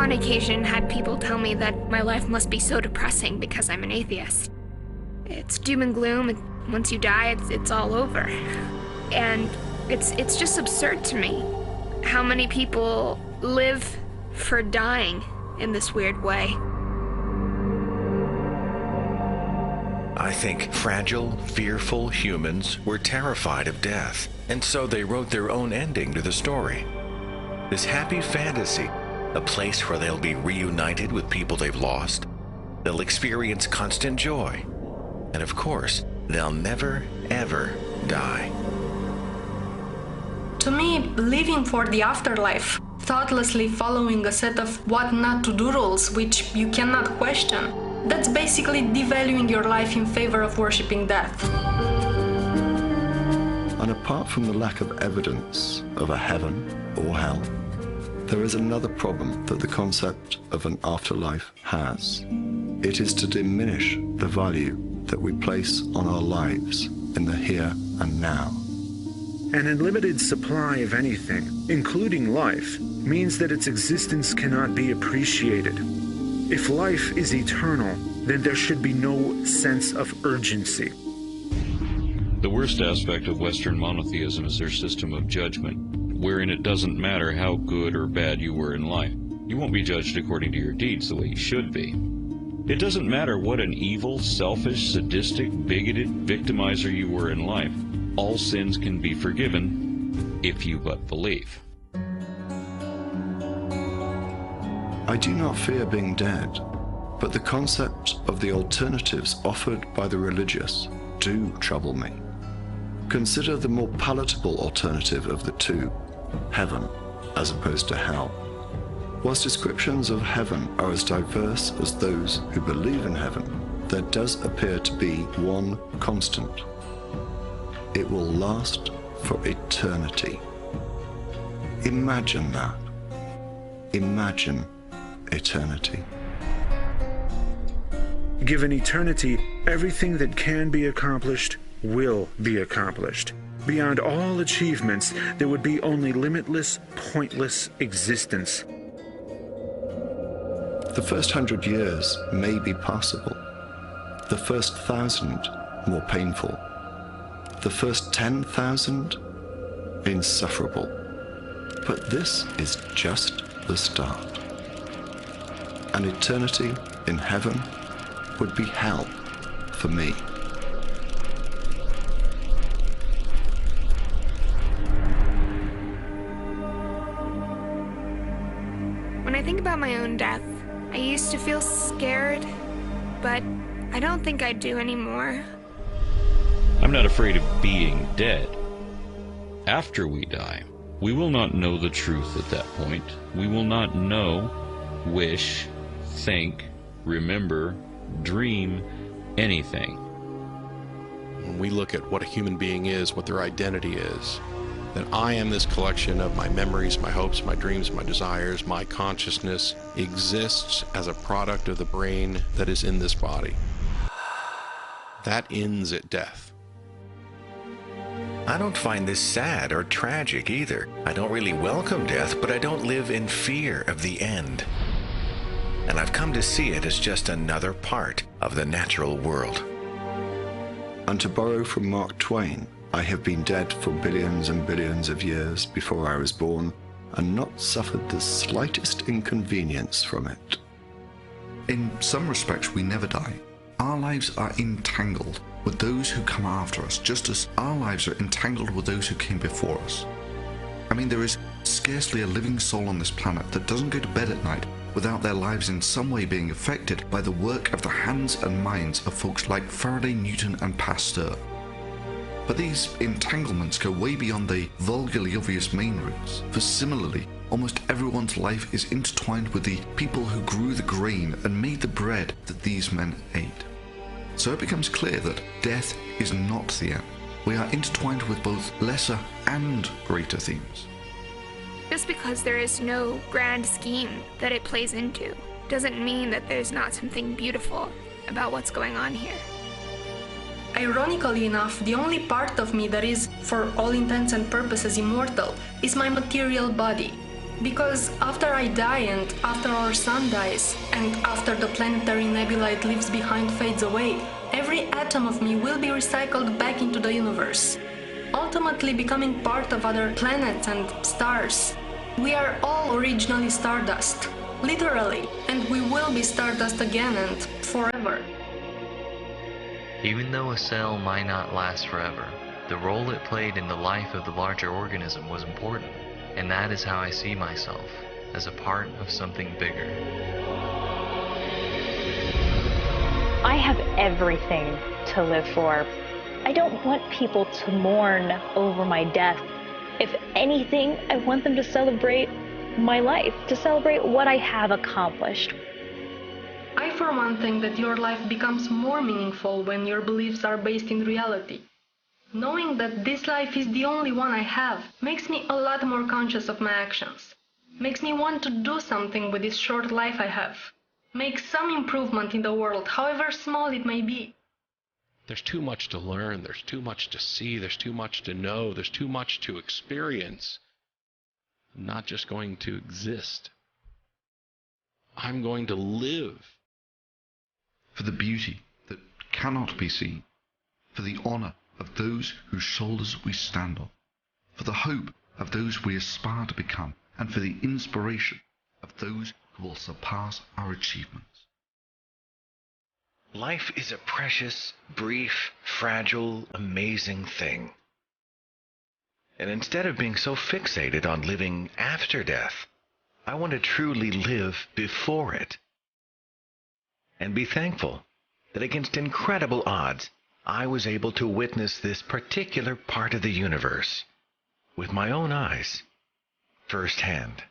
on occasion had people tell me that my life must be so depressing because I'm an atheist. It's doom and gloom, and once you die, it's all over. And it's just absurd to me how many people live for dying in this weird way. I think fragile, fearful humans were terrified of death, and so they wrote their own ending to the story. This happy fantasy, a place where they'll be reunited with people they've lost, they'll experience constant joy, and of course, they'll never, ever die. To me, living for the afterlife, thoughtlessly following a set of what not to do rules which you cannot question, that's basically devaluing your life in favor of worshipping death. And apart from the lack of evidence of a heaven or hell, there is another problem that the concept of an afterlife has. It is to diminish the value that we place on our lives in the here and now. An unlimited supply of anything, including life, means that its existence cannot be appreciated. If life is eternal, then there should be no sense of urgency. The worst aspect of Western monotheism is their system of judgment, wherein it doesn't matter how good or bad you were in life. You won't be judged according to your deeds the way you should be. It doesn't matter what an evil, selfish, sadistic, bigoted victimizer you were in life. All sins can be forgiven if you but believe. I do not fear being dead, but the concept of the alternatives offered by the religious do trouble me. Consider the more palatable alternative of the two, heaven as opposed to hell. Whilst descriptions of heaven are as diverse as those who believe in heaven, there does appear to be one constant. It will last for eternity. Imagine that. Imagine eternity. Given eternity, everything that can be accomplished will be accomplished. Beyond all achievements, there would be only limitless, pointless existence. The first 100 years may be possible. The first 1,000 more painful. The first 10,000 insufferable. But this is just the start. An eternity in heaven would be hell for me. When I think about my own death, I used to feel scared, but I don't think I do anymore. I'm not afraid of being dead. After we die, we will not know the truth at that point. We will not know, wish, think, remember, dream, anything. When we look at what a human being is, what their identity is, that I am this collection of my memories, my hopes, my dreams, my desires, my consciousness exists as a product of the brain that is in this body. That ends at death. I don't find this sad or tragic either. I don't really welcome death, but I don't live in fear of the end. And I've come to see it as just another part of the natural world. And to borrow from Mark Twain, I have been dead for billions and billions of years before I was born, and not suffered the slightest inconvenience from it. In some respects, we never die. Our lives are entangled with those who come after us, just as our lives are entangled with those who came before us. I mean, there is scarcely a living soul on this planet that doesn't go to bed at night without their lives in some way being affected by the work of the hands and minds of folks like Faraday, Newton, and Pasteur. But these entanglements go way beyond the vulgarly obvious main roots, for similarly, almost everyone's life is intertwined with the people who grew the grain and made the bread that these men ate. So it becomes clear that death is not the end. We are intertwined with both lesser and greater themes. Just because there is no grand scheme that it plays into doesn't mean that there's not something beautiful about what's going on here. Ironically enough, the only part of me that is, for all intents and purposes, immortal is my material body. Because after I die and after our sun dies and after the planetary nebula it leaves behind fades away, every atom of me will be recycled back into the universe, ultimately becoming part of other planets and stars. We are all originally stardust, literally, and we will be stardust again and forever. Even though a cell might not last forever, the role it played in the life of the larger organism was important, and that is how I see myself, as a part of something bigger. I have everything to live for. I don't want people to mourn over my death. If anything, I want them to celebrate my life, to celebrate what I have accomplished. I for one think that your life becomes more meaningful when your beliefs are based in reality. Knowing that this life is the only one I have makes me a lot more conscious of my actions. Makes me want to do something with this short life I have. Make some improvement in the world, however small it may be. There's too much to learn, there's too much to see, there's too much to know, there's too much to experience. I'm not just going to exist. I'm going to live. For the beauty that cannot be seen, for the honor of those whose shoulders we stand on, for the hope of those we aspire to become, and for the inspiration of those who will surpass our achievements. Life is a precious, brief, fragile, amazing thing. And instead of being so fixated on living after death, I want to truly live before it. And be thankful that against incredible odds, I was able to witness this particular part of the universe with my own eyes, firsthand.